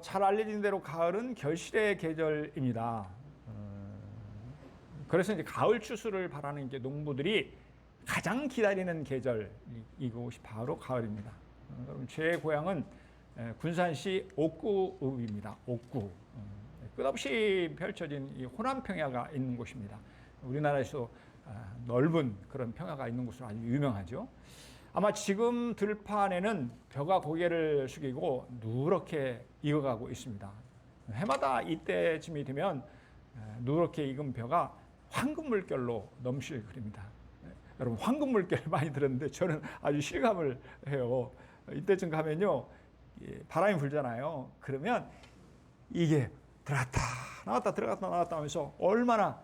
잘 알려진 대로 가을은 결실의 계절입니다. 그래서 이제 가을 추수를 바라는 게 농부들이 가장 기다리는 계절, 이곳이 바로 가을입니다. 여러분, 제 고향은 군산시 옥구읍입니다. 옥구. 끝없이 펼쳐진 이 호남 평야가 있는 곳입니다. 우리나라에서 넓은 그런 평야가 있는 곳으로 아주 유명하죠. 아마 지금 들판에는 벼가 고개를 숙이고 누렇게 익어가고 있습니다. 해마다 이때쯤이 되면 누렇게 익은 벼가 황금 물결로 넘실 그립니다. 여러분, 황금 물결 많이 들었는데 저는 아주 실감을 해요. 이때쯤 가면요, 바람이 불잖아요. 그러면 이게 들어갔다 나왔다 들어갔다 나왔다 하면서 얼마나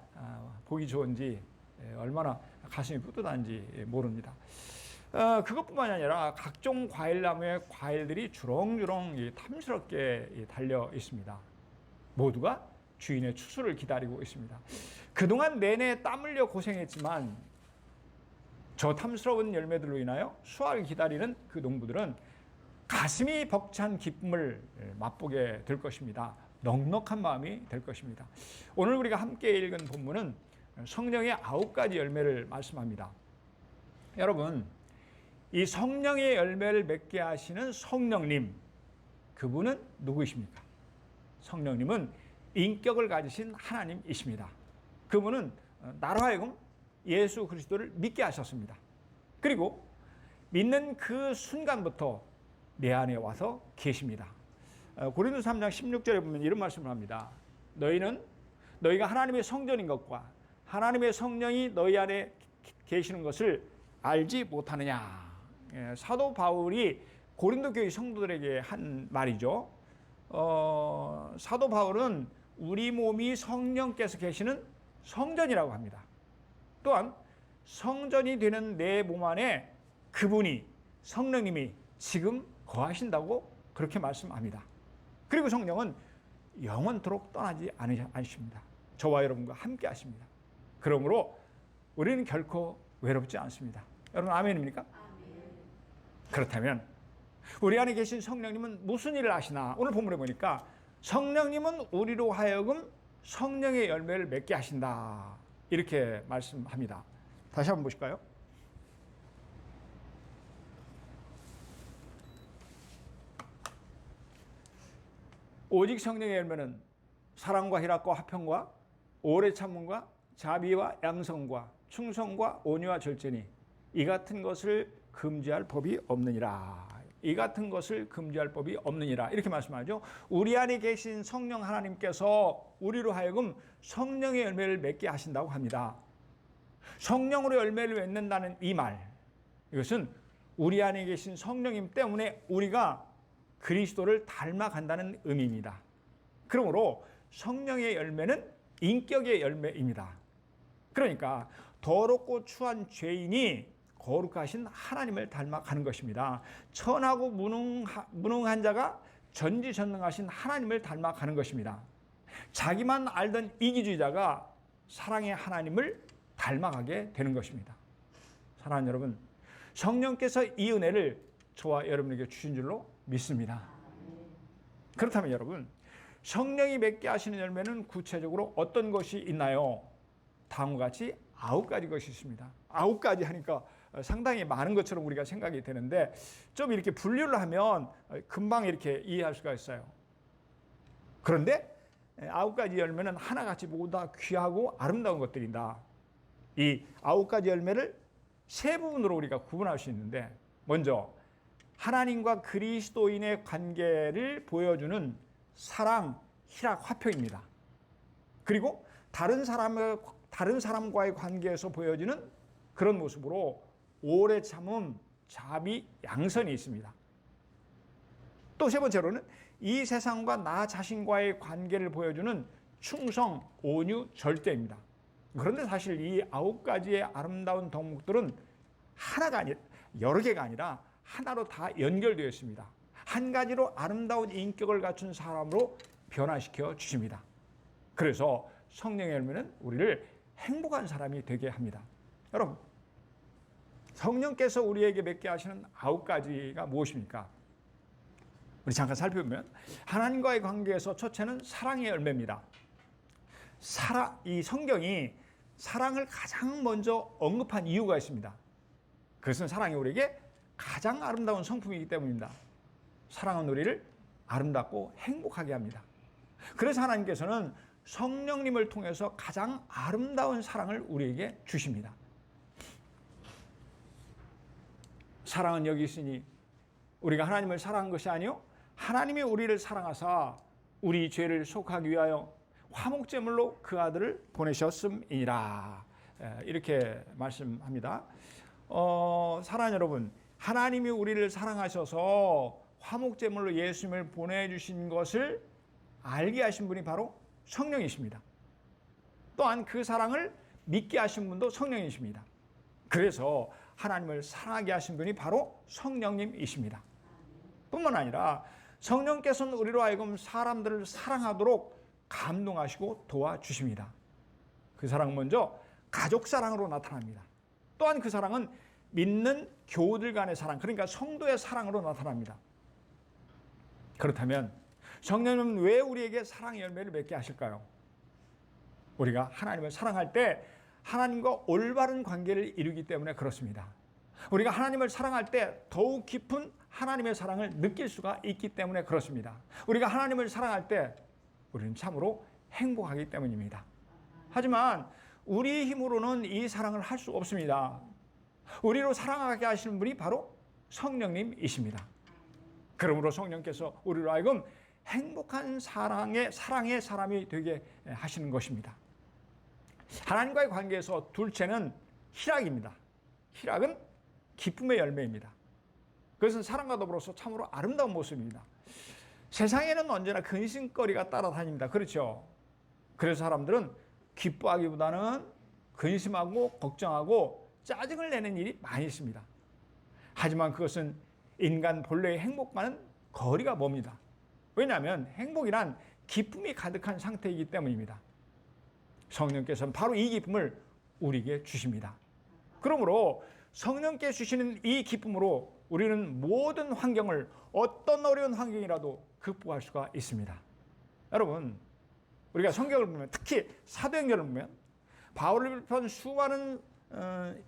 보기 좋은지, 얼마나 가슴이 뿌듯한지 모릅니다. 그것뿐만이 아니라 각종 과일나무의 과일들이 주렁주렁 탐스럽게 달려 있습니다. 모두가 주인의 추수를 기다리고 있습니다. 그동안 내내 땀 흘려 고생했지만 저 탐스러운 열매들로 인하여 수확을 기다리는 그 농부들은 가슴이 벅찬 기쁨을 맛보게 될 것입니다. 넉넉한 마음이 될 것입니다. 오늘 우리가 함께 읽은 본문은 성령의 9가지 열매를 말씀합니다. 여러분, 이 성령의 열매를 맺게 하시는 성령님, 그분은 누구이십니까? 성령님은 인격을 가지신 하나님이십니다. 그분은 나로 하여금 예수 그리스도를 믿게 하셨습니다. 그리고 믿는 그 순간부터 내 안에 와서 계십니다. 고린도서 3장 16절에 보면 이런 말씀을 합니다. 너희가 하나님의 성전인 것과 하나님의 성령이 너희 안에 계시는 것을 알지 못하느냐. 사도 바울이 고린도 교회 성도들에게 한 말이죠. 사도 바울은 우리 몸이 성령께서 계시는 성전이라고 합니다. 또한 성전이 되는 내 몸 안에 그분이, 성령님이 지금 거하신다고 그렇게 말씀합니다. 그리고 성령은 영원토록 떠나지 않으십니다. 저와 여러분과 함께 하십니다. 그러므로 우리는 결코 외롭지 않습니다. 여러분, 아멘입니까? 아멘. 그렇다면 우리 안에 계신 성령님은 무슨 일을 하시나? 오늘 본문에 보니까 성령님은 우리로 하여금 성령의 열매를 맺게 하신다, 이렇게 말씀합니다. 다시 한번 보실까요? 오직 성령의 열매는 사랑과 희락과 화평과 오래 참음과 자비와 양성과 충성과 온유와 절제니 이 같은 것을 금지할 법이 없느니라. 이 같은 것을 금지할 법이 없느니라, 이렇게 말씀하죠. 우리 안에 계신 성령 하나님께서 우리로 하여금 성령의 열매를 맺게 하신다고 합니다. 성령으로 열매를 맺는다는 이 말, 이것은 우리 안에 계신 성령님 때문에 우리가 그리스도를 닮아간다는 의미입니다. 그러므로 성령의 열매는 인격의 열매입니다. 그러니까 더럽고 추한 죄인이 거룩하신 하나님을 닮아가는 것입니다. 천하고 무능한 자가 전지전능하신 하나님을 닮아가는 것입니다. 자기만 알던 이기주의자가 사랑의 하나님을 닮아가게 되는 것입니다. 사랑하는 여러분, 성령께서 이 은혜를 저와 여러분에게 주신 줄로 믿습니다. 그렇다면 여러분, 성령이 맺게 하시는 열매는 구체적으로 어떤 것이 있나요? 다음과 같이 9가지 것이 있습니다. 9가지 하니까 상당히 많은 것처럼 우리가 생각이 되는데, 좀 이렇게 분류를 하면 금방 이렇게 이해할 수가 있어요. 그런데 9가지 열매는 하나같이 모두 다 귀하고 아름다운 것들이다. 이 9가지 열매를 세 부분으로 우리가 구분할 수 있는데, 먼저 하나님과 그리스도인의 관계를 보여주는 사랑, 희락, 화평입니다. 그리고 다른 사람과의 관계에서 보여지는 그런 모습으로 오래 참음, 자비, 양선이 있습니다. 또 세 번째로는 이 세상과 나 자신과의 관계를 보여주는 충성, 온유, 절제입니다. 그런데 사실 이 9가지의 아름다운 덕목들은 하나가 아니라, 여러 개가 아니라 하나로 다 연결되어 있습니다. 한 가지로 아름다운 인격을 갖춘 사람으로 변화시켜 주십니다. 그래서 성령의 열매는 우리를 행복한 사람이 되게 합니다. 여러분, 성령께서 우리에게 맺게 하시는 9가지가 무엇입니까? 우리 잠깐 살펴보면 하나님과의 관계에서 첫째는 사랑의 열매입니다. 이 성경이 사랑을 가장 먼저 언급한 이유가 있습니다. 그것은 사랑이 우리에게 가장 아름다운 성품이기 때문입니다. 사랑은 우리를 아름답고 행복하게 합니다. 그래서 하나님께서는 성령님을 통해서 가장 아름다운 사랑을 우리에게 주십니다. 사랑은 여기 있으니 우리가 하나님을 사랑한 것이 아니요 하나님이 우리를 사랑하사 우리 죄를 속하기 위하여 화목제물로 그 아들을 보내셨음이니라. 이렇게 말씀합니다. 사랑하는 여러분, 하나님이 우리를 사랑하셔서 화목제물로 예수님을 보내주신 것을 알게 하신 분이 바로 성령이십니다. 또한 그 사랑을 믿게 하신 분도 성령이십니다. 그래서 하나님을 사랑하게 하신 분이 바로 성령님이십니다. 뿐만 아니라 성령께서는 우리로 하여금 사람들을 사랑하도록 감동하시고 도와주십니다. 그 사랑은 먼저 가족 사랑으로 나타납니다. 또한 그 사랑은 믿는 교우들 간의 사랑, 그러니까 성도의 사랑으로 나타납니다. 그렇다면 성령님은 왜 우리에게 사랑의 열매를 맺게 하실까요? 우리가 하나님을 사랑할 때 하나님과 올바른 관계를 이루기 때문에 그렇습니다. 우리가 하나님을 사랑할 때 더욱 깊은 하나님의 사랑을 느낄 수가 있기 때문에 그렇습니다. 우리가 하나님을 사랑할 때 우리는 참으로 행복하기 때문입니다. 하지만 우리 힘으로는 이 사랑을 할 수 없습니다. 우리로 사랑하게 하시는 분이 바로 성령님이십니다. 그러므로 성령께서 우리로 하여금 행복한 사랑의 사람이 되게 하시는 것입니다. 하나님과의 관계에서 둘째는 희락입니다. 희락은 기쁨의 열매입니다. 그것은 사랑과 더불어서 참으로 아름다운 모습입니다. 세상에는 언제나 근심거리가 따라다닙니다. 그렇죠? 그래서 사람들은 기뻐하기보다는 근심하고 걱정하고 짜증을 내는 일이 많이 있습니다. 하지만 그것은 인간 본래의 행복과는 거리가 멉니다. 왜냐하면 행복이란 기쁨이 가득한 상태이기 때문입니다. 성령께서는 바로 이 기쁨을 우리에게 주십니다. 그러므로 성령께 주시는 이 기쁨으로 우리는 모든 환경을, 어떤 어려운 환경이라도 극복할 수가 있습니다. 여러분, 우리가 성경을 보면, 특히 사도행전을 보면 바울을 비롯한 수많은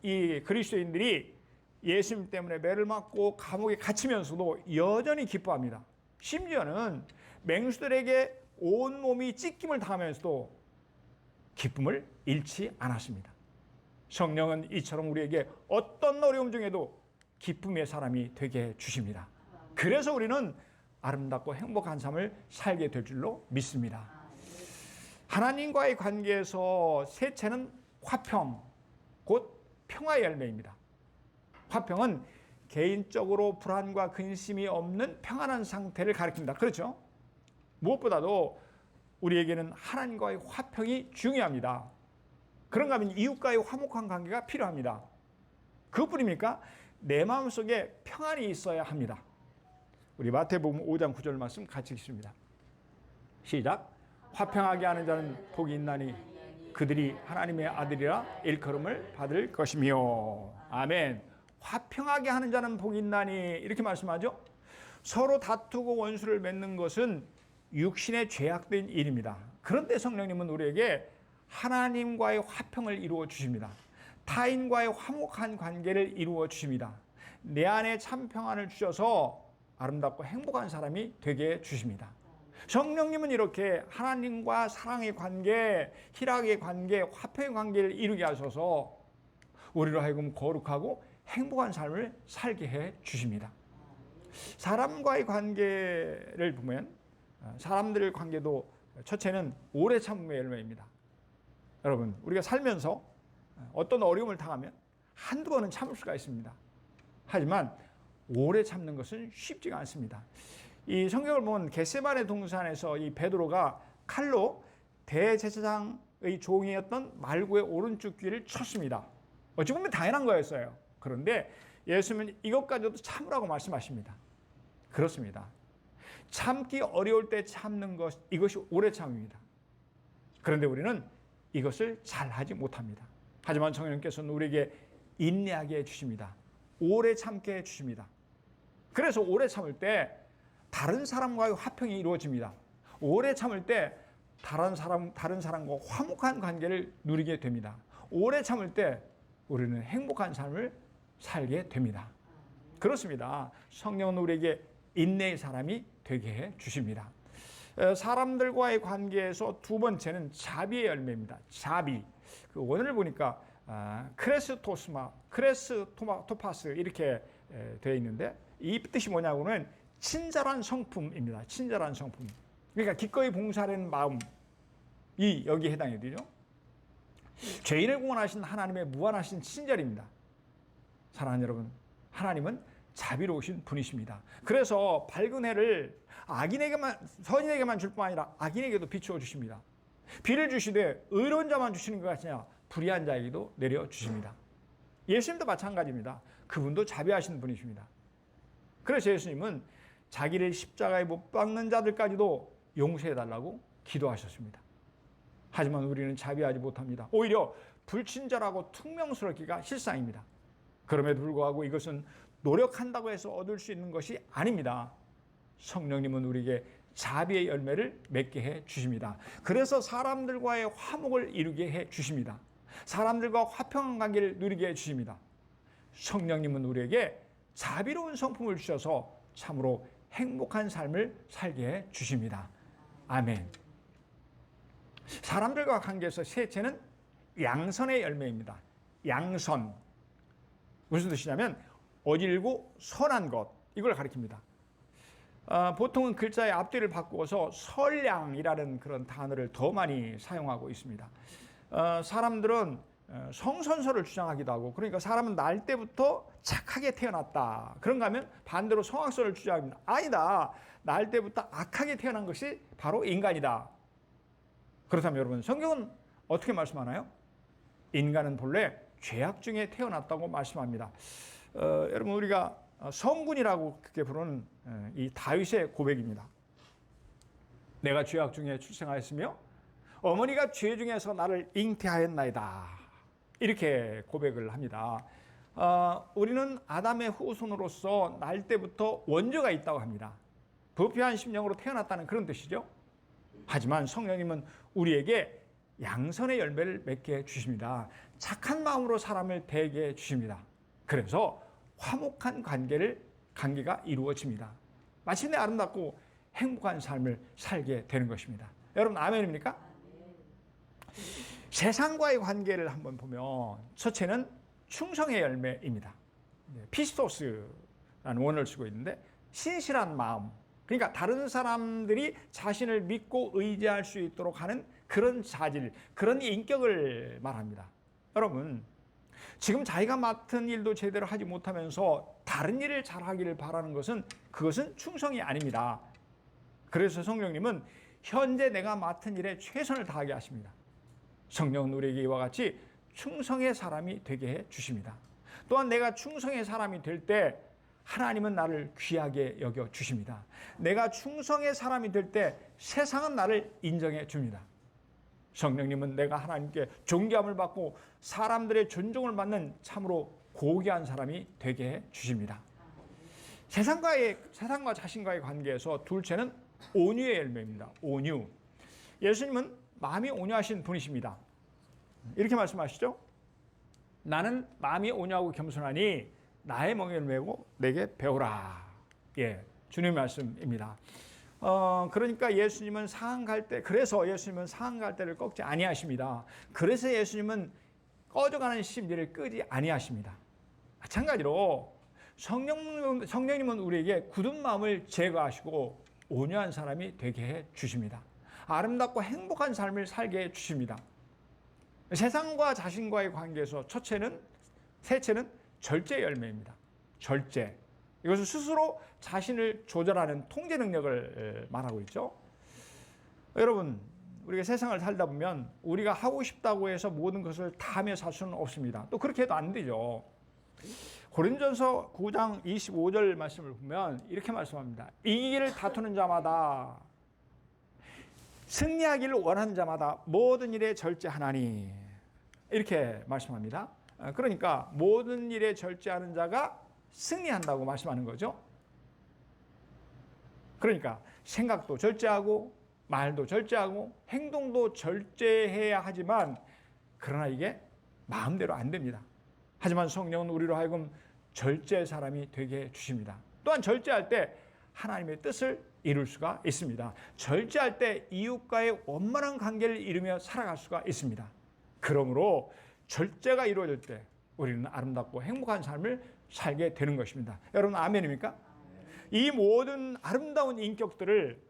이 그리스도인들이 예수님 때문에 매를 맞고 감옥에 갇히면서도 여전히 기뻐합니다. 심지어는 맹수들에게 온몸이 찢김을 당하면서도 기쁨을 잃지 않았습니다. 성령은 이처럼 우리에게 어떤 어려움 중에도 기쁨의 사람이 되게 주십니다. 그래서 우리는 아름답고 행복한 삶을 살게 될 줄로 믿습니다. 하나님과의 관계에서 셋째는 화평, 곧 평화의 열매입니다. 화평은 개인적으로 불안과 근심이 없는 평안한 상태를 가리킵니다. 그렇죠? 무엇보다도 우리에게는 하나님과의 화평이 중요합니다. 그런가 하면 이웃과의 화목한 관계가 필요합니다. 그것뿐입니까? 내 마음속에 평안이 있어야 합니다. 우리 마태복음 5장 9절 말씀 같이 읽습니다. 시작. 화평하게 하는 자는 복이 있나니 그들이 하나님의 아들이라 일컬음을 받을 것이며. 아멘. 화평하게 하는 자는 복이 있나니 이렇게 말씀하죠. 서로 다투고 원수를 맺는 것은 육신의 죄악된 일입니다. 그런데 성령님은 우리에게 하나님과의 화평을 이루어 주십니다. 타인과의 화목한 관계를 이루어 주십니다. 내 안에 참 평안을 주셔서 아름답고 행복한 사람이 되게 주십니다. 성령님은 이렇게 하나님과 사랑의 관계, 희락의 관계, 화평의 관계를 이루게 하셔서 우리로 하여금 거룩하고 행복한 삶을 살게 해 주십니다. 사람과의 관계를 보면 사람들의 관계도 첫째는 오래 참음의 열매입니다. 여러분, 우리가 살면서 어떤 어려움을 당하면 한두 번은 참을 수가 있습니다. 하지만 오래 참는 것은 쉽지가 않습니다. 이 성경을 보면 겟세마네 동산에서 이 베드로가 칼로 대제사장의 종이었던 말구의 오른쪽 귀를 쳤습니다. 어찌 보면 당연한 거였어요. 그런데 예수님은 이것까지도 참으라고 말씀하십니다. 그렇습니다. 참기 어려울 때 참는 것, 이것이 오래 참입니다. 그런데 우리는 이것을 잘하지 못합니다. 하지만 성령께서는 우리에게 인내하게 해주십니다. 오래 참게 해주십니다. 그래서 오래 참을 때 다른 사람과의 화평이 이루어집니다. 오래 참을 때 다른 사람과 화목한 관계를 누리게 됩니다. 오래 참을 때 우리는 행복한 삶을 살게 됩니다. 그렇습니다. 성령은 우리에게 인내의 사람이 되게 해 주십니다. 사람들과의 관계에서 두 번째는 자비의 열매입니다. 자비. 그 원어를 보니까 크레스토파스 이렇게 되어 있는데 이 뜻이 뭐냐고는 친절한 성품입니다. 친절한 성품. 그러니까 기꺼이 봉사하는 마음이 여기에 해당이 되죠. 죄인을 구원하신 하나님의 무한하신 친절입니다. 사랑하는 여러분, 하나님은 자비로우신 분이십니다. 그래서 밝은 해를 선인에게만 줄 뿐 아니라 악인에게도 비추어 주십니다. 비를 주시되 의로운 자만 주시는 것 같으냐 불의한 자에게도 내려 주십니다. 예수님도 마찬가지입니다. 그분도 자비하신 분이십니다. 그래서 예수님은 자기를 십자가에 못 박는 자들까지도 용서해달라고 기도하셨습니다. 하지만 우리는 자비하지 못합니다. 오히려 불친절하고 퉁명스럽기가 실상입니다. 그럼에도 불구하고 이것은 노력한다고 해서 얻을 수 있는 것이 아닙니다. 성령님은 우리에게 자비의 열매를 맺게 해 주십니다. 그래서 사람들과의 화목을 이루게 해 주십니다. 사람들과 화평한 관계를 누리게 해 주십니다. 성령님은 우리에게 자비로운 성품을 주셔서 참으로 행복한 삶을 살게 해 주십니다. 아멘. 사람들과 관계에서 셋째는 양선의 열매입니다. 양선. 무슨 뜻이냐면 어질고 선한 것, 이걸 가리킵니다. 보통은 글자의 앞뒤를 바꾸어서 선량이라는 그런 단어를 더 많이 사용하고 있습니다. 사람들은 성선설을 주장하기도 하고, 그러니까 사람은 날 때부터 착하게 태어났다. 그런가 하면 반대로 성악설을 주장합니다. 아니다. 날 때부터 악하게 태어난 것이 바로 인간이다. 그렇다면 여러분, 성경은 어떻게 말씀하나요? 인간은 본래 죄악 중에 태어났다고 말씀합니다. 여러분, 우리가 성군이라고 그렇게 부르는 이 다윗의 고백입니다. 내가 죄악 중에 출생하였으며 어머니가 죄 중에서 나를 잉태하였나이다. 이렇게 고백을 합니다. 우리는 아담의 후손으로서 날 때부터 원죄가 있다고 합니다. 부패한 심령으로 태어났다는 그런 뜻이죠. 하지만 성령님은 우리에게 양선의 열매를 맺게 해주십니다. 착한 마음으로 사람을 대하게 해주십니다. 그래서 화목한 관계가 이루어집니다. 마침내 아름답고 행복한 삶을 살게 되는 것입니다. 여러분, 아멘입니까? 세상과의 관계를 한번 보면 첫째는 충성의 열매입니다. 피스토스라는 원어를 쓰고 있는데 신실한 마음, 그러니까 다른 사람들이 자신을 믿고 의지할 수 있도록 하는 그런 자질, 그런 인격을 말합니다. 여러분, 지금 자기가 맡은 일도 제대로 하지 못하면서 다른 일을 잘하기를 바라는 것은 그것은 충성이 아닙니다. 그래서 성령님은 현재 내가 맡은 일에 최선을 다하게 하십니다. 성령은 우리에게 이와 같이 충성의 사람이 되게 해 주십니다. 또한 내가 충성의 사람이 될 때 하나님은 나를 귀하게 여겨 주십니다. 내가 충성의 사람이 될 때 세상은 나를 인정해 줍니다. 성령님은 내가 하나님께 존귀함을 받고 사람들의 존중을 받는 참으로 고귀한 사람이 되게 해 주십니다. 세상과 자신과의 관계에서 둘째는 온유의 열매입니다. 온유. 예수님은 마음이 온유하신 분이십니다. 이렇게 말씀하시죠. 나는 마음이 온유하고 겸손하니 나의 멍에를 메고 내게 배우라. 예, 주님의 말씀입니다. 그러니까 예수님은 상한 갈대, 그래서 예수님은 상한 갈대를 꺾지 아니하십니다. 그래서 예수님은 꺼져가는 심지를 끄지 아니하십니다. 마찬가지로 성령님은 우리에게 굳은 마음을 제거하시고 온유한 사람이 되게 해 주십니다. 아름답고 행복한 삶을 살게 해 주십니다. 세상과 자신과의 관계에서 셋째는 절제 열매입니다. 절제. 이것은 스스로 자신을 조절하는 통제 능력을 말하고 있죠. 여러분, 우리가 세상을 살다 보면 우리가 하고 싶다고 해서 모든 것을 다 하며 살 수는 없습니다. 또 그렇게 해도 안 되죠. 고린전서 9장 25절 말씀을 보면 이렇게 말씀합니다. 이기기를 다투는 자마다, 승리하기를 원하는 자마다 모든 일에 절제하나니, 이렇게 말씀합니다. 그러니까 모든 일에 절제하는 자가 승리한다고 말씀하는 거죠. 그러니까 생각도 절제하고 말도 절제하고 행동도 절제해야 하지만 그러나 이게 마음대로 안 됩니다. 하지만 성령은 우리로 하여금 절제 사람이 되게 해 주십니다. 또한 절제할 때 하나님의 뜻을 이룰 수가 있습니다. 절제할 때 이웃과의 원만한 관계를 이루며 살아갈 수가 있습니다. 그러므로 절제가 이루어질 때 우리는 아름답고 행복한 삶을 살게 되는 것입니다. 여러분 아멘입니까? 이 모든 아름다운 인격들을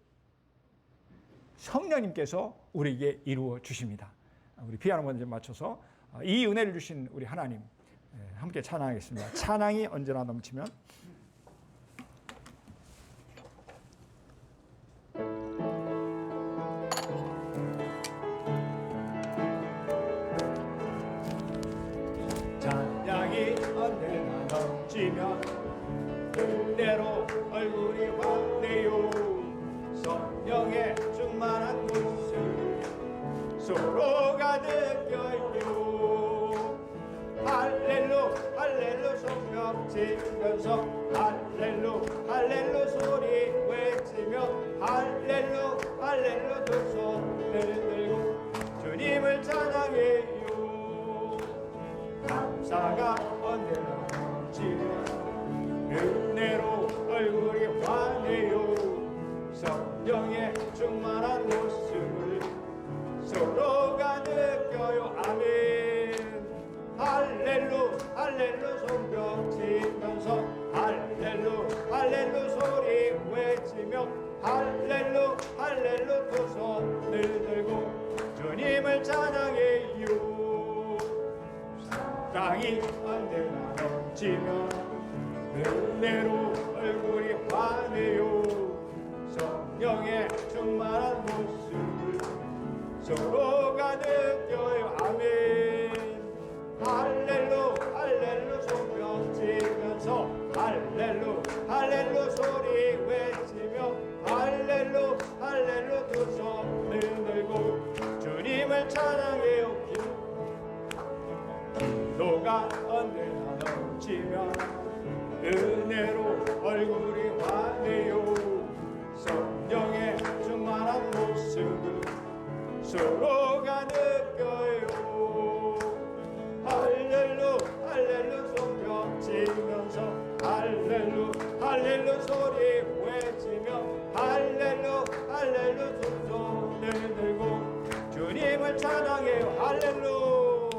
성령님께서 우리에게 이루어 주십니다. 우리 피아노 먼저 맞춰서 이 은혜를 주신 우리 하나님 함께 찬양하겠습니다. 찬양이 언제나 넘치면 찬양이 언제나 넘치면 그대로 얼굴이 환해요. 성령의 충만한 모습 서로가 느껴요. 할렐루 할렐루 손뼉 치면서 할렐루 할렐루 소리 외치며 할렐루 할렐루 두 손을 들고 주님을 찬양해요. 감사가 언제나 넘치면 은혜로 얼굴이 환해요. 성령의 충만한 모습을 서로가 느껴요. 아멘. 할렐루 할렐루 손뼉 치면서 할렐루 할렐루 소리 외치며 할렐루 할렐루 두 손을 들고 주님을 찬양해요. 사랑이 언제나 넘치면 은혜로 얼굴이 환해요. 성령의 충만한 모습을 서로가 느껴요. 아멘. 할렐루 할렐루 손뼉 치면서 할렐루 할렐루 소리 외치며 할렐루 할렐루 두 손을 들고 주님을 찬양해요. 기도가 언제나 넘치면 은혜로 얼굴이 환해요. 성령의 충만한 모습을 서로가 느껴요. 할렐루 할렐루 손뼉 치면서 할렐루 할렐루 소리 외치며 할렐루 할렐루 두 손을 들고 주님을 찬양해요. 할렐루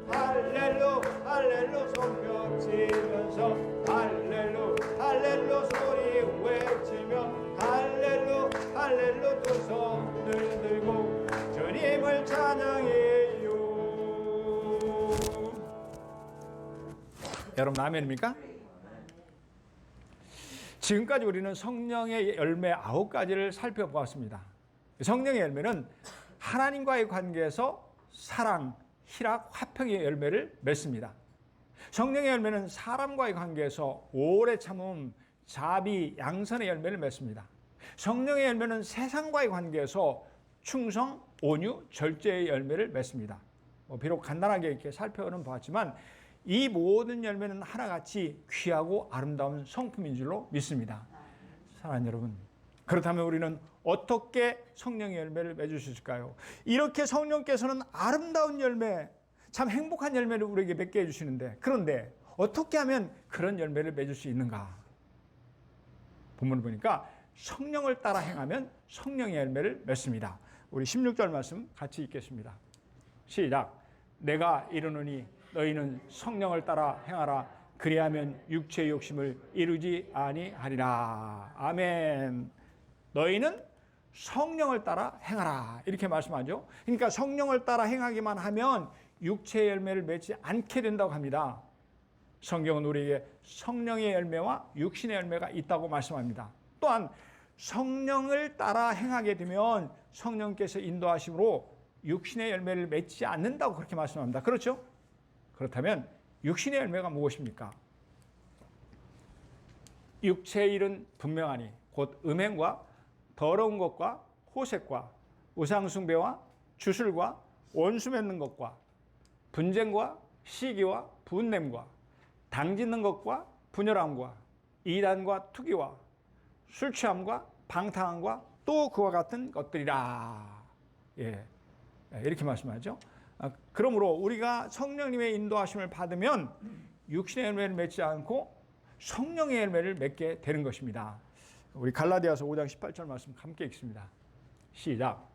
할렐루 할렐루 손뼉 치면서 할렐루 할렐루 소리 외치며 할렐루 할렐루 두 손을 들고 주님을 찬양해요. 여러분 아멘입니까? 지금까지 우리는 성령의 열매 9가지를 살펴보았습니다. 성령의 열매는 하나님과의 관계에서 사랑, 희락, 화평의 열매를 맺습니다. 성령의 열매는 사람과의 관계에서 오래 참음, 자비, 양선의 열매를 맺습니다. 성령의 열매는 세상과의 관계에서 충성, 온유, 절제의 열매를 맺습니다. 비록 간단하게 이렇게 살펴는 보았지만 이 모든 열매는 하나같이 귀하고 아름다운 성품인 줄로 믿습니다. 사랑하는 여러분, 그렇다면 우리는 어떻게 성령의 열매를 맺을 수 있을까요? 이렇게 성령께서는 아름다운 열매, 참 행복한 열매를 우리에게 맺게 해주시는데, 그런데 어떻게 하면 그런 열매를 맺을 수 있는가? 본문을 보니까 성령을 따라 행하면 성령의 열매를 맺습니다. 우리 16절 말씀 같이 읽겠습니다. 시작. 내가 이르노니 너희는 성령을 따라 행하라. 그리하면 육체의 욕심을 이루지 아니하리라. 아멘. 너희는 성령을 따라 행하라. 이렇게 말씀하죠. 그러니까 성령을 따라 행하기만 하면 육체의 열매를 맺지 않게 된다고 합니다. 성경은 우리에게 성령의 열매와 육신의 열매가 있다고 말씀합니다. 또한 성령을 따라 행하게 되면 성령께서 인도하심으로 육신의 열매를 맺지 않는다고 그렇게 말씀합니다. 그렇죠? 그렇다면 육신의 열매가 무엇입니까? 육체의 일은 분명하니 곧 음행과 더러운 것과 호색과 우상숭배와 주술과 원수 맺는 것과 분쟁과 시기와 분냄과 당짓는 것과 분열함과 이단과 투기와 술 취함과 방탕함과 또 그와 같은 것들이라. 예, 이렇게 말씀하죠. 그러므로 우리가 성령님의 인도하심을 받으면 육신의 열매를 맺지 않고 성령의 열매를 맺게 되는 것입니다. 우리 갈라디아서 5장 18절 말씀 함께 읽습니다. 시작.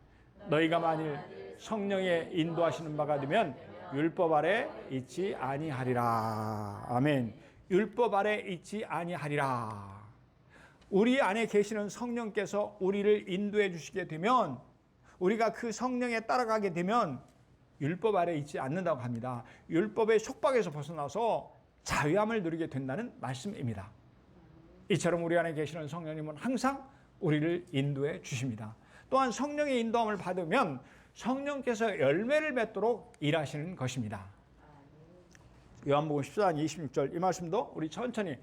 너희가 만일 성령의 인도하시는 바가 되면 율법 아래 있지 아니하리라. 아멘. 율법 아래 있지 아니하리라. 우리 안에 계시는 성령께서 우리를 인도해 주시게 되면, 우리가 그 성령에 따라가게 되면 율법 아래 있지 않는다고 합니다. 율법의 속박에서 벗어나서 자유함을 누리게 된다는 말씀입니다. 이처럼 우리 안에 계시는 성령님은 항상 우리를 인도해 주십니다. 또한 성령의 인도함을 받으면 성령께서 열매를 맺도록 일하시는 것입니다. 요한복음 14장 26절 이 말씀도 우리 천천히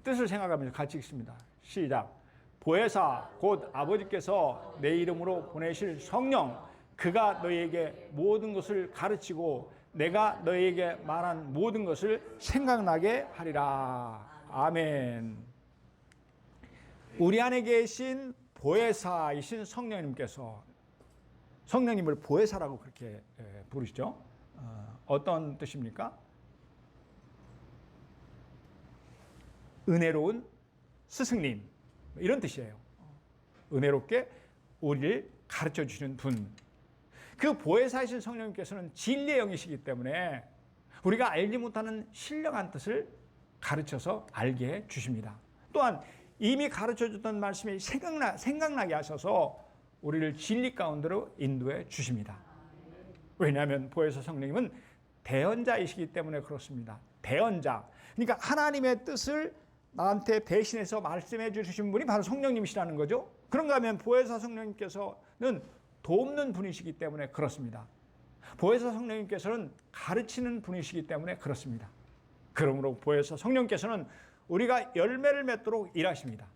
뜻을 생각하면서 같이 읽습니다. 시작. 보혜사 곧 아버지께서 내 이름으로 보내실 성령, 그가 너희에게 모든 것을 가르치고 내가 너희에게 말한 모든 것을 생각나게 하리라. 아멘. 우리 안에 계신 보혜사이신 성령님께서, 성령님을 보혜사라고 그렇게 부르시죠. 어떤 뜻입니까? 은혜로운 스승님, 이런 뜻이에요. 은혜롭게 우리를 가르쳐 주시는 분. 그 보혜사이신 성령님께서는 진리의 영이시기 때문에 우리가 알지 못하는 신령한 뜻을 가르쳐서 알게 해 주십니다. 또한 이미 가르쳐 줬던 말씀이 생각나게 하셔서 우리를 진리 가운데로 인도해 주십니다. 왜냐하면 보혜사 성령님은 대언자이시기 때문에 그렇습니다. 대언자. 그러니까 하나님의 뜻을 나한테 대신해서 말씀해 주신 분이 바로 성령님이시라는 거죠. 그런가 하면 보혜사 성령님께서는 돕는 분이시기 때문에 그렇습니다. 보혜사 성령님께서는 가르치는 분이시기 때문에 그렇습니다. 그러므로 보혜사 성령께서는 우리가 열매를 맺도록 일하십니다.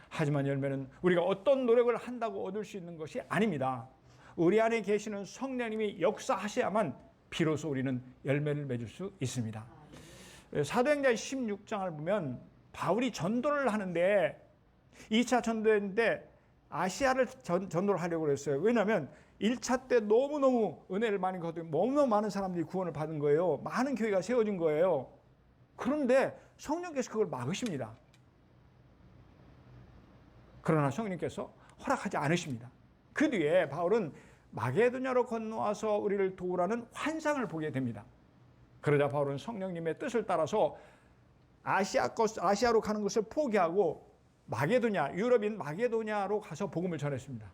하지만 열매는 우리가 어떤 노력을 한다고 얻을 수 있는 것이 아닙니다. 우리 안에 계시는 성령님이 역사하셔야만 비로소 우리는 열매를 맺을 수 있습니다. 사도행전 16장을 보면 바울이 전도를 하는데 2차 전도했는데 아시아를 전도를 하려고 했어요. 왜냐하면 1차 때 너무너무 은혜를 많이 거두고 너무너무 많은 사람들이 구원을 받은 거예요. 많은 교회가 세워진 거예요. 그런데 성령께서 그걸 막으십니다. 그러나 성령께서 허락하지 않으십니다. 그 뒤에 바울은 마게도냐로 건너와서 우리를 도우라는 환상을 보게 됩니다. 그러자 바울은 성령님의 뜻을 따라서 아시아로 가는 것을 포기하고 마게도냐, 유럽인 마게도냐로 가서 복음을 전했습니다.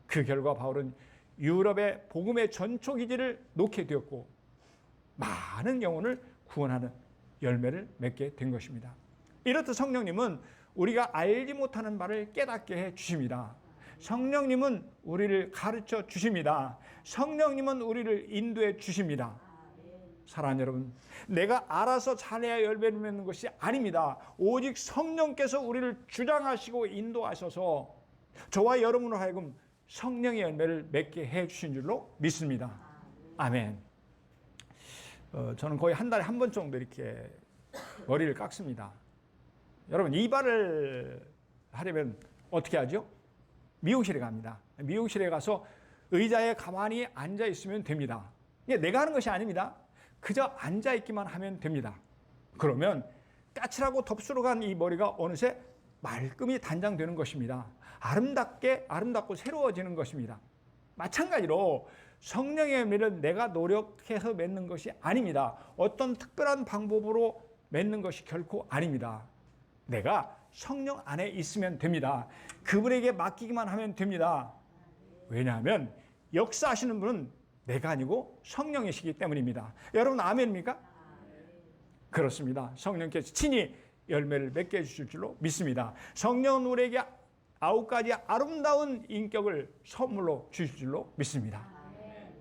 그 결과 바울은 유럽의 복음의 전초기지를 놓게 되었고 많은 영혼을 구원하는 열매를 맺게 된 것입니다. 이렇듯 성령님은 우리가 알지 못하는 바를 깨닫게 해 주십니다. 성령님은 우리를 가르쳐 주십니다. 성령님은 우리를 인도해 주십니다. 사랑하는 여러분, 내가 알아서 잘해야 열매를 맺는 것이 아닙니다. 오직 성령께서 우리를 주장하시고 인도하셔서 저와 여러분으로 하여금 성령의 열매를 맺게 해 주신 줄로 믿습니다. 아멘. 저는 거의 한 달에 한 번 정도 이렇게 머리를 깎습니다. 여러분, 이발을 하려면 어떻게 하죠? 미용실에 갑니다. 미용실에 가서 의자에 가만히 앉아 있으면 됩니다. 이게 내가 하는 것이 아닙니다. 그저 앉아 있기만 하면 됩니다. 그러면 까칠하고 덥수룩한 이 머리가 어느새 말끔히 단장되는 것입니다. 아름답고 새로워지는 것입니다. 마찬가지로 성령의 열매를 내가 노력해서 맺는 것이 아닙니다. 어떤 특별한 방법으로 맺는 것이 결코 아닙니다. 내가 성령 안에 있으면 됩니다. 그분에게 맡기기만 하면 됩니다. 왜냐하면 역사하시는 분은 내가 아니고 성령이시기 때문입니다. 여러분 아멘입니까? 그렇습니다. 성령께서 친히 열매를 맺게 해주실 줄로 믿습니다. 성령은 우리에게 9가지 아름다운 인격을 선물로 주실 줄로 믿습니다.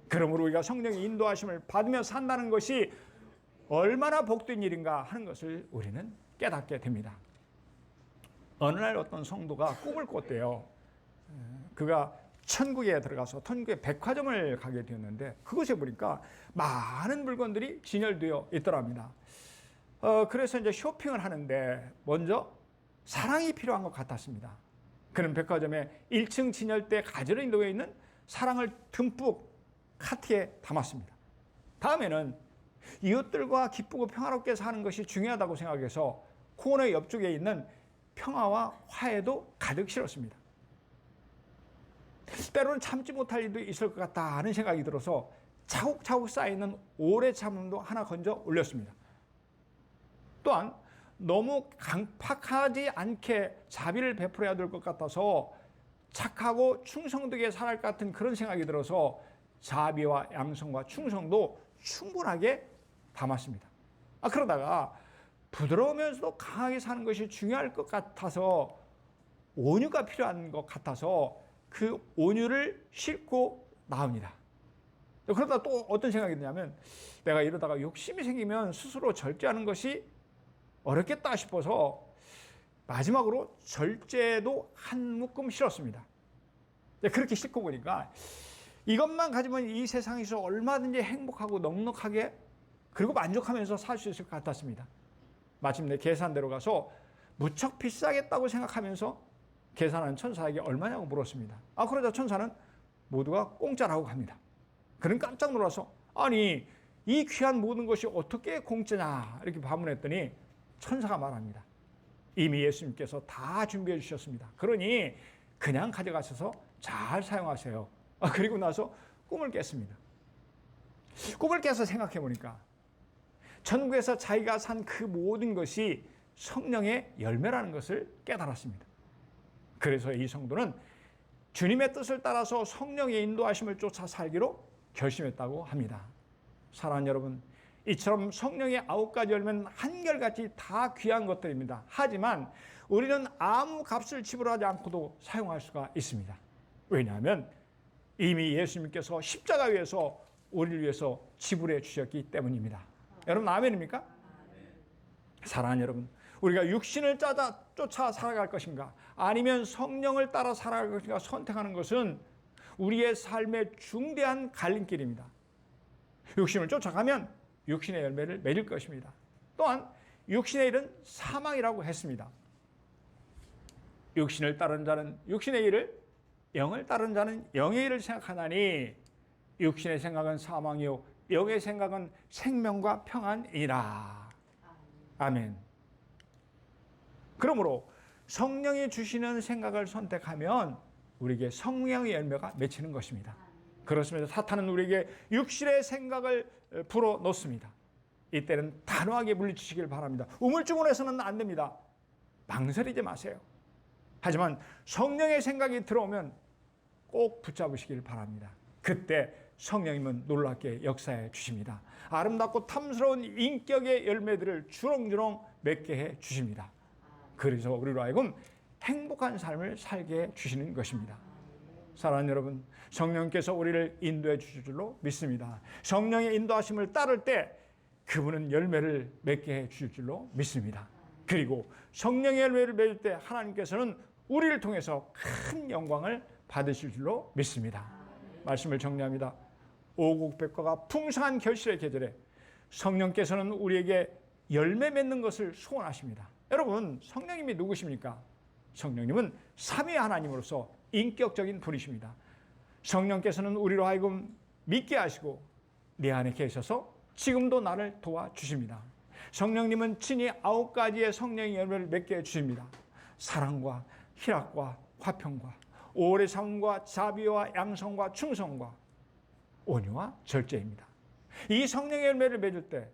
그러므로 우리가 성령의 인도하심을 받으며 산다는 것이 얼마나 복된 일인가 하는 것을 우리는 깨닫게 됩니다. 어느 날 어떤 성도가 꿈을 꿨대요. 그가 천국에 들어가서 천국의 백화점을 가게 되었는데 그곳에 보니까 많은 물건들이 진열되어 있더랍니다. 그래서 이제 쇼핑을 하는데 먼저 사랑이 필요한 것 같았습니다. 그는 백화점의 1층 진열대 가지런히 놓여 있는 사랑을 듬뿍 카트에 담았습니다. 다음에는 이웃들과 기쁘고 평화롭게 사는 것이 중요하다고 생각해서 코너 옆쪽에 있는 평화와 화해도 가득 실었습니다. 때로는 참지 못할 일도 있을 것 같다 하는 생각이 들어서 차곡차곡 쌓이는 오래 참음도 하나 건져 올렸습니다. 또한 너무 강팍하지 않게 자비를 베풀어야 될 것 같아서 착하고 충성되게 살아갈 것 같은 그런 생각이 들어서 자비와 양성과 충성도 충분하게 담았습니다. 그러다가 부드러우면서도 강하게 사는 것이 중요할 것 같아서 온유가 필요한 것 같아서 그 온유를 싣고 나옵니다. 그러다 또 어떤 생각이 드냐면 내가 이러다가 욕심이 생기면 스스로 절제하는 것이 어렵겠다 싶어서 마지막으로 절제도 한 묶음 실었습니다. 그렇게 싣고 보니까 이것만 가지면 이 세상에서 얼마든지 행복하고 넉넉하게 그리고 만족하면서 살 수 있을 것 같았습니다. 마침내 계산대로 가서 무척 비싸겠다고 생각하면서 계산하는 천사에게 얼마냐고 물었습니다. 그러자 천사는 모두가 공짜라고 합니다. 그는 깜짝 놀라서 아니 이 귀한 모든 것이 어떻게 공짜냐 이렇게 반문했더니 천사가 말합니다. 이미 예수님께서 다 준비해 주셨습니다. 그러니 그냥 가져가셔서 잘 사용하세요. 그리고 나서 꿈을 깼습니다. 꿈을 깨서 생각해 보니까 천국에서 자기가 산 그 모든 것이 성령의 열매라는 것을 깨달았습니다. 그래서 이 성도는 주님의 뜻을 따라서 성령의 인도하심을 쫓아 살기로 결심했다고 합니다. 사랑하는 여러분, 이처럼 성령의 9가지 열매는 한결같이 다 귀한 것들입니다. 하지만 우리는 아무 값을 지불하지 않고도 사용할 수가 있습니다. 왜냐하면 이미 예수님께서 십자가 위에서 우리를 위해서 지불해 주셨기 때문입니다. 여러분 아멘입니까? 사랑하는 여러분, 우리가 육신을 쫓아 살아갈 것인가 아니면 성령을 따라 살아갈 것인가 선택하는 것은 우리의 삶의 중대한 갈림길입니다. 육신을 쫓아가면 육신의 열매를 맺을 것입니다. 또한 육신의 일은 사망이라고 했습니다. 육신을 따르는 자는 육신의 일을, 영을 따르는 자는 영의 일을 생각하나니 육신의 생각은 사망이요 영의 생각은 생명과 평안이라. 아멘. 그러므로 성령이 주시는 생각을 선택하면 우리에게 성령의 열매가 맺히는 것입니다. 그렇습니다. 사탄은 우리에게 육신의 생각을 불어넣습니다. 이때는 단호하게 물리치시길 바랍니다. 우물쭈물해서는 안 됩니다. 망설이지 마세요. 하지만 성령의 생각이 들어오면 꼭 붙잡으시길 바랍니다. 그때 성령님은 놀랍게 역사해 주십니다. 아름답고 탐스러운 인격의 열매들을 주렁주렁 맺게 해 주십니다. 그래서 우리로 하여금 행복한 삶을 살게 해 주시는 것입니다. 사랑하는 여러분, 성령께서 우리를 인도해 주실 줄로 믿습니다. 성령의 인도하심을 따를 때 그분은 열매를 맺게 해 주실 줄로 믿습니다. 그리고 성령의 열매를 맺을 때 하나님께서는 우리를 통해서 큰 영광을 받으실 줄로 믿습니다. 말씀을 정리합니다. 오곡백과가 풍성한 결실의 계절에 성령께서는 우리에게 열매 맺는 것을 소원하십니다. 여러분, 성령님이 누구십니까? 성령님은 삼위 하나님으로서 인격적인 분이십니다. 성령께서는 우리로 하여금 믿게 하시고 내 안에 계셔서 지금도 나를 도와주십니다. 성령님은 친히 9가지의 성령의 열매를 맺게 해주십니다. 사랑과 희락과 화평과 오래 참음과 자비와 양성과 충성과 온유와 절제입니다. 이 성령의 열매를 맺을 때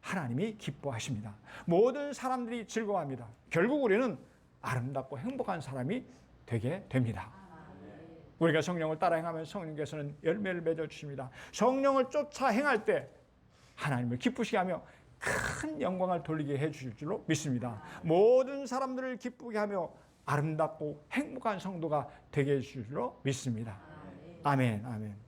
하나님이 기뻐하십니다. 모든 사람들이 즐거워합니다. 결국 우리는 아름답고 행복한 사람이 되게 됩니다. 우리가 성령을 따라 행하면 성령께서는 열매를 맺어주십니다. 성령을 쫓아 행할 때 하나님을 기쁘시게 하며 큰 영광을 돌리게 해주실 줄로 믿습니다. 모든 사람들을 기쁘게 하며 아름답고 행복한 성도가 되게 해주실 줄로 믿습니다. 아멘, 아멘.